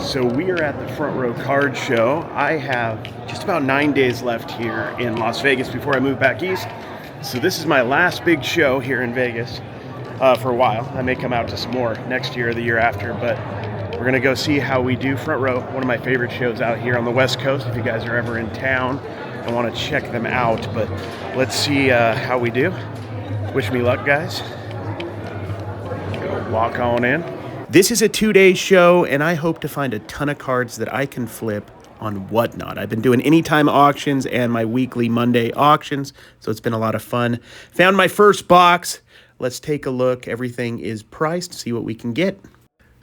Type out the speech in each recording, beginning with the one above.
So we are at the Front Row Card Show. I have just about 9 days left here in Las Vegas before I move back east. So this is my last big show here in Vegas for a while. I may come out to some more next year or the year after, but we're gonna go see how we do Front Row, one of my favorite shows out here on the West Coast. If you guys are ever in town and want to check them out, but let's see how we do. Wish me luck, guys. Go walk on in. This is a 2-day show, and I hope to find a ton of cards that I can flip on Whatnot. I've been doing anytime auctions and my weekly Monday auctions, so it's been a lot of fun. Found my first box. Let's take a look. Everything is priced, see what we can get.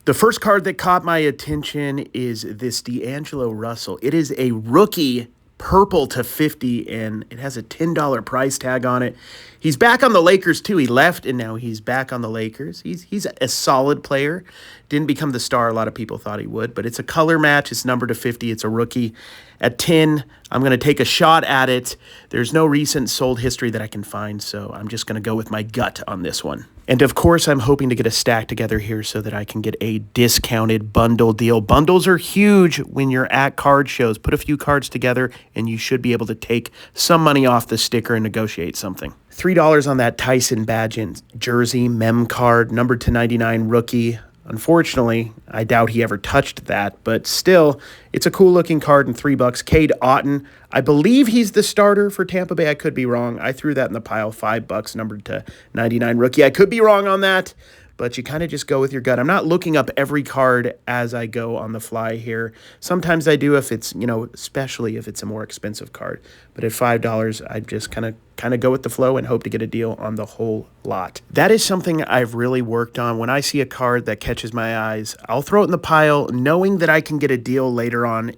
The first card that caught my attention is this D'Angelo Russell. It is a rookie purple to 50, and it has a $10 price tag on it. He's back on the Lakers too. He left and now he's back on the Lakers. He's a solid player. Didn't become the star a lot of people thought he would, but it's a color match. It's numbered to 50. It's a rookie. At 10, I'm going to take a shot at it. There's no recent sold history that I can find, so I'm just going to go with my gut on this one. And of course, I'm hoping to get a stack together here so that I can get a discounted bundle deal. Bundles are huge when you're at card shows. Put a few cards together and you should be able to take some money off the sticker and negotiate something. $3 on that Tyson Bagent jersey mem card, numbered to 99 rookie. Unfortunately, I doubt he ever touched that, but still, it's a cool-looking card and $3. Cade Otton, I believe he's the starter for Tampa Bay. I could be wrong. I threw that in the pile, $5, numbered to 99 rookie. I could be wrong on that, but you kind of just go with your gut. I'm not looking up every card as I go on the fly here. Sometimes I do if it's, especially if it's a more expensive card. But at $5, I just kind of go with the flow and hope to get a deal on the whole lot. That is something I've really worked on. When I see a card that catches my eyes, I'll throw it in the pile knowing that I can get a deal later on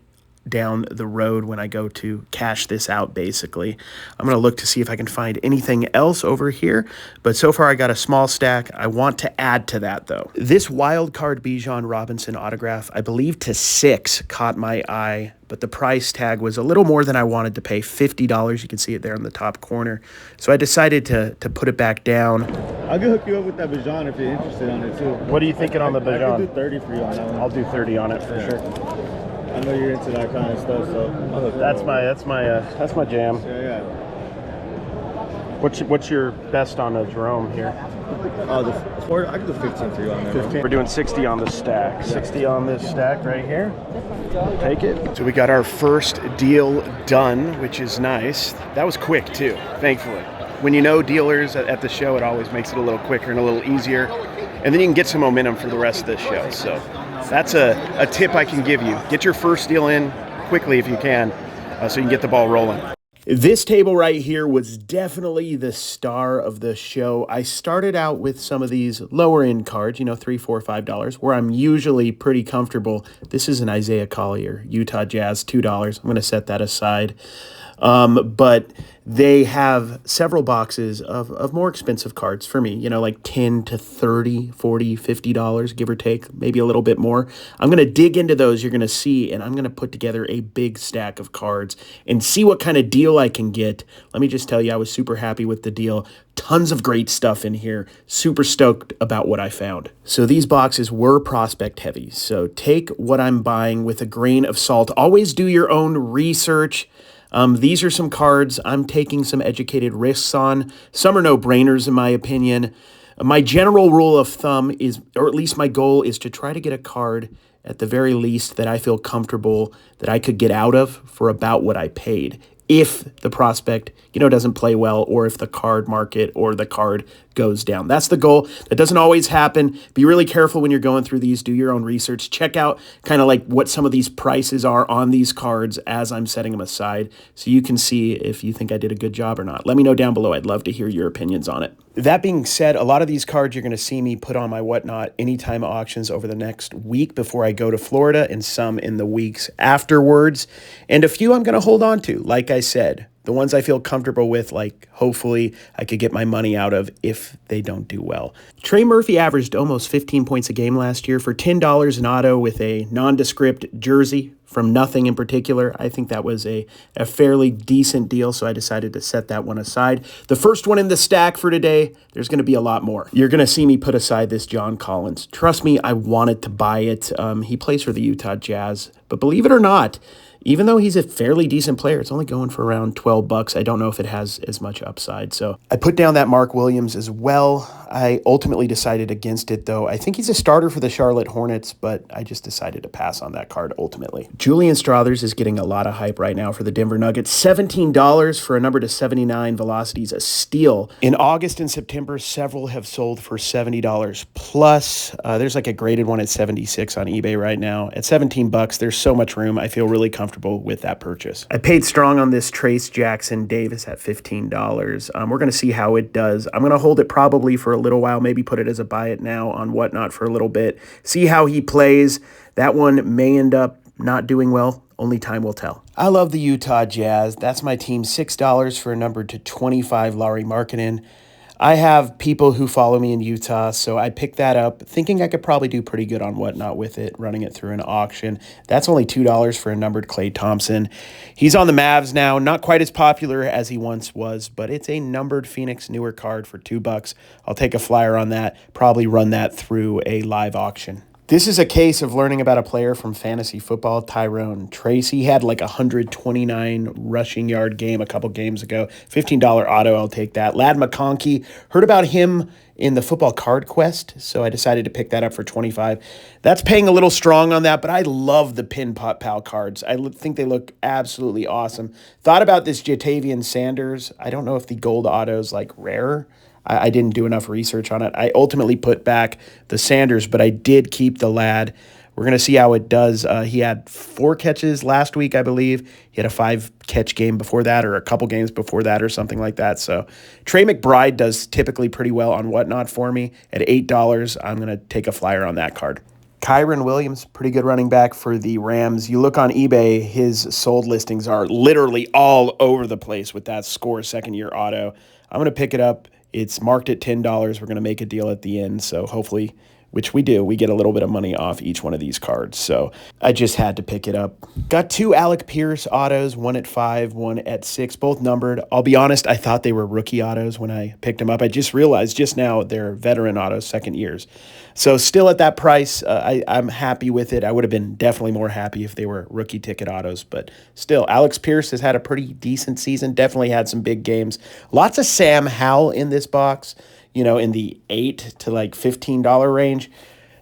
down the road when I go to cash this out, basically. I'm going to look to see if I can find anything else over here, but so far I got a small stack. I want to add to that, though. This wild card Bijan Robinson autograph, I believe to 6, caught my eye, but the price tag was a little more than I wanted to pay, $50. You can see it there in the top corner. So I decided to put it back down. I can hook you up with that Bijan if you're interested on it, too. What are you thinking on the Bijan? I can do 30 for you on that one. I'll do 30 on it for sure. I know you're into that kind of stuff, so that's my jam. Yeah. What's your best on a Jerome here? I can do 15 for you on there. 15. We're doing 60 on the stack. 60 on this stack right here. Take it. So we got our first deal done, which is nice. That was quick too, thankfully. When you know dealers at the show, it always makes it a little quicker and a little easier. And then you can get some momentum for the rest of the show. So that's a tip I can give you. Get your first deal in quickly if you can, so you can get the ball rolling. This table right here was definitely the star of the show. I started out with some of these lower end cards, $3, $4, $5, where I'm usually pretty comfortable. This is an Isaiah Collier, Utah Jazz, $2. I'm going to set that aside. But they have several boxes of more expensive cards for me, like $10 to $30, $40, $50, give or take, maybe a little bit more. I'm going to dig into those, you're going to see, and I'm going to put together a big stack of cards and see what kind of deal I can get. Let me just tell you, I was super happy with the deal. Tons of great stuff in here. Super stoked about what I found. So these boxes were prospect heavy. So take what I'm buying with a grain of salt. Always do your own research. These are some cards I'm taking some educated risks on. Some are no-brainers in my opinion. My general rule of thumb is, or at least my goal, is to try to get a card at the very least that I feel comfortable that I could get out of for about what I paid. If the prospect, doesn't play well, or if the card market or the card goes down. That's the goal. That doesn't always happen. Be really careful when you're going through these. Do your own research. Check out kind of like what some of these prices are on these cards as I'm setting them aside so you can see if you think I did a good job or not. Let me know down below. I'd love to hear your opinions on it. That being said, a lot of these cards you're going to see me put on my Whatnot anytime auctions over the next week before I go to Florida, and some in the weeks afterwards. And a few I'm going to hold on to, like I said. The ones I feel comfortable with, like hopefully I could get my money out of if they don't do well. Trey Murphy averaged almost 15 points a game last year for $10 an auto with a nondescript jersey. from nothing in particular. I think that was a fairly decent deal, so I decided to set that one aside. The first one in the stack for today, there's going to be a lot more. You're going to see me put aside this John Collins. Trust me, I wanted to buy it. He plays for the Utah Jazz, but believe it or not, even though he's a fairly decent player, it's only going for around $12. I don't know if it has as much upside. So I put down that Mark Williams as well. I ultimately decided against it, though. I think he's a starter for the Charlotte Hornets, but I just decided to pass on that card ultimately. Julian Strathers is getting a lot of hype right now for the Denver Nuggets. $17 for a number to 79 velocities, a steal. In August and September, several have sold for $70 plus. There's like a graded one at 76 on eBay right now. At $17, there's so much room. I feel really comfortable with that purchase. I paid strong on this Trace Jackson Davis at $15. We're going to see how it does. I'm going to hold it probably for a little while, maybe put it as a buy it now on Whatnot for a little bit. See how he plays. That one may end up not doing well. Only time will tell. I love the Utah Jazz. That's my team. $6 for a number to 25 Lauri Markkanen. I have people who follow me in Utah, so I picked that up thinking I could probably do pretty good on Whatnot with it, running it through an auction. That's only $2 for a numbered Klay Thompson. He's on the Mavs now, not quite as popular as he once was, but it's a numbered Phoenix newer card for $2. I'll take a flyer on that, probably run that through a live auction. This is a case of learning about a player from fantasy football, Tyrone Tracy. He had like a 129 rushing yard game a couple games ago. $15 auto, I'll take that. Lad McConkey, heard about him in the Football Card Quest, so I decided to pick that up for $25. That's paying a little strong on that, but I love the Pin Pot Pal cards. I think they look absolutely awesome. Thought about this Jatavian Sanders. I don't know if the gold auto's like rare. I didn't do enough research on it. I ultimately put back the Sanders, but I did keep the Lad. We're going to see how it does. He had 4 catches last week, I believe. He had a 5-catch game before that, or a couple games before that, or something like that. So Trey McBride does typically pretty well on Whatnot for me. At $8, I'm going to take a flyer on that card. Kyron Williams, pretty good running back for the Rams. You look on eBay, his sold listings are literally all over the place with that Score second-year auto. I'm going to pick it up. It's marked at $10. We're going to make a deal at the end, so hopefully, which we do, we get a little bit of money off each one of these cards. So I just had to pick it up. Got 2 Alec Pierce autos, one at 5, one at 6, both numbered. I'll be honest, I thought they were rookie autos when I picked them up. I just realized just now they're veteran autos, second years. So still at that price, I'm happy with it. I would have been definitely more happy if they were rookie ticket autos, but still, Alex Pierce has had a pretty decent season, definitely had some big games. Lots of Sam Howell in this box, you know, in the $8 to like $15 range.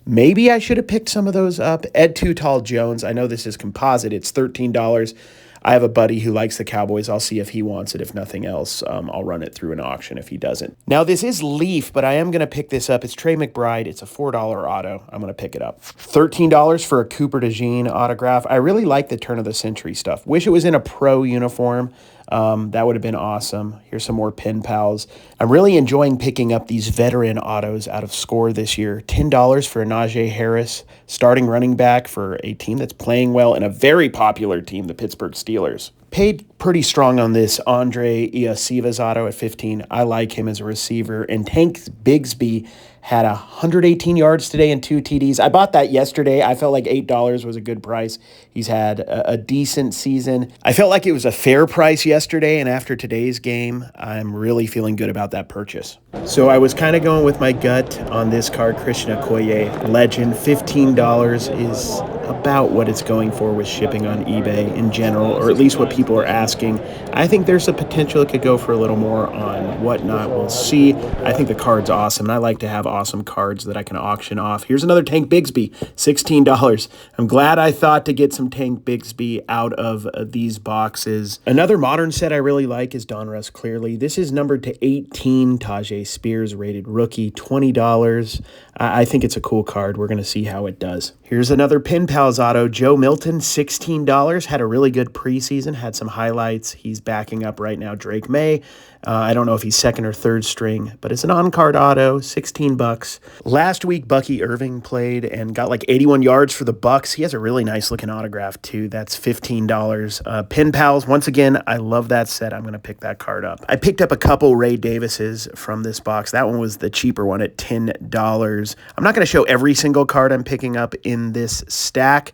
Maybe I should have picked some of those up. Ed Too Tall Jones, I know this is composite, it's $13. I have a buddy who likes the Cowboys. I'll see if he wants it. If nothing else, I'll run it through an auction if he doesn't. Now, this is Leaf, but I am going to pick this up. It's Trey McBride. It's a $4 auto. I'm going to pick it up. $13 for a Cooper DeJean autograph. I really like the turn of the century stuff. Wish it was in a pro uniform. That would have been awesome. Here's some more pen pals. I'm really enjoying picking up these veteran autos out of Score this year. $10 for a Najee Harris, starting running back for a team that's playing well and a very popular team, the Pittsburgh Steelers. Paid pretty strong on this Andre Iosiva's auto at $15. I like him as a receiver. And Tank Bigsby had 118 yards today and 2 TDs. I bought that yesterday. I felt like $8 was a good price. He's had a decent season. I felt like it was a fair price yesterday, and after today's game, I'm really feeling good about that purchase. So I was kind of going with my gut on this card, Christian Okoye, legend. $15 is about what it's going for with shipping on eBay in general, or at least what people are asking. I think there's a potential it could go for a little more on Whatnot. We'll see. I think the card's awesome, and I like to have awesome cards that I can auction off. Here's another Tank Bigsby, $16. I'm glad I thought to get some Tank Bigsby out of these boxes. Another modern set I really like is Donruss Clearly. This is numbered to 18, Tajay Spears, rated rookie, $20. I think it's a cool card. We're going to see how it does. Here's another Pen Pals auto, Joe Milton, $16. Had a really good preseason, had some highlights. He's backing up right now Drake May. I don't know if he's second or third string, but it's an on-card auto, $16. Last week, Bucky Irving played and got like 81 yards for the Bucks. He has a really nice-looking autograph, too. That's $15. Pen Pals, once again, I love that set. I'm going to pick that card up. I picked up a couple Ray Davises from this box. That one was the cheaper one at $10. I'm not going to show every single card I'm picking up in this stack,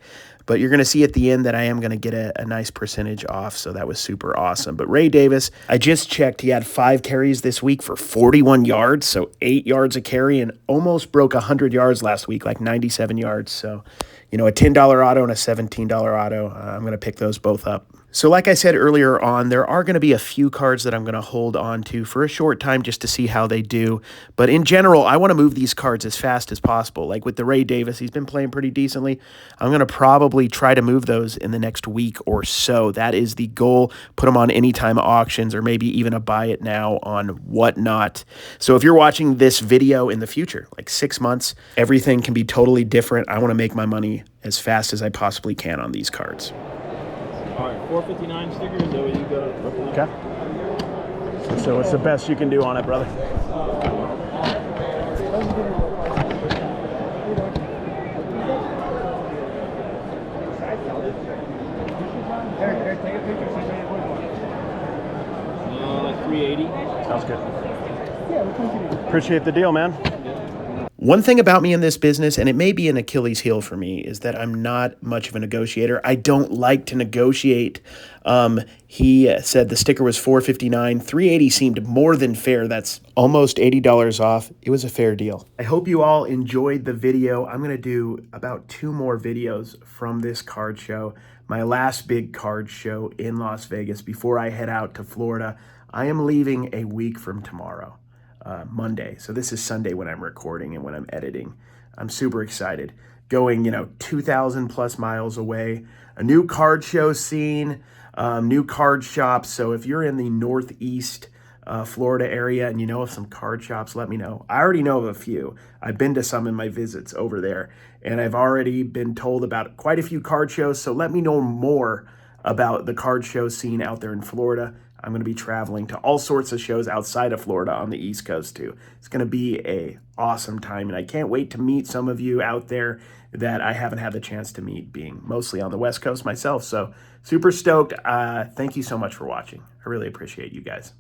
but you're going to see at the end that I am going to get a nice percentage off, so that was super awesome. But Ray Davis, I just checked, he had 5 carries this week for 41 yards, so 8 yards a carry, and almost broke 100 yards last week, like 97 yards. So, you know, a $10 auto and a $17 auto, I'm going to pick those both up. So like I said earlier on, there are going to be a few cards that I'm going to hold on to for a short time just to see how they do. But in general, I want to move these cards as fast as possible. Like with the Ray Davis, he's been playing pretty decently. I'm going to probably try to move those in the next week or so. That is the goal. Put them on anytime auctions or maybe even a buy it now on Whatnot. So if you're watching this video in the future, like 6 months, everything can be totally different. I want to make my money as fast as I possibly can on these cards. All right, 459 stickers, is that what you got? Okay. So what's the best you can do on it, brother? Like 380. Sounds good. Appreciate the deal, man. One thing about me in this business, and it may be an Achilles heel for me, is that I'm not much of a negotiator. I don't like to negotiate. He said the sticker was $4.59. $3.80 seemed more than fair. That's almost $80 off. It was a fair deal. I hope you all enjoyed the video. I'm going to do about 2 more videos from this card show. My last big card show in Las Vegas before I head out to Florida. I am leaving a week from tomorrow. Monday. So this is Sunday when I'm recording and when I'm editing. I'm super excited. Going, 2,000 plus miles away. A new card show scene, new card shops. So if you're in the Northeast Florida area and you know of some card shops, let me know. I already know of a few. I've been to some in my visits over there, and I've already been told about quite a few card shows. So let me know more about the card show scene out there in Florida. I'm going to be traveling to all sorts of shows outside of Florida on the East Coast too. It's going to be an awesome time, and I can't wait to meet some of you out there that I haven't had the chance to meet, being mostly on the West Coast myself. So super stoked. Thank you so much for watching. I really appreciate you guys.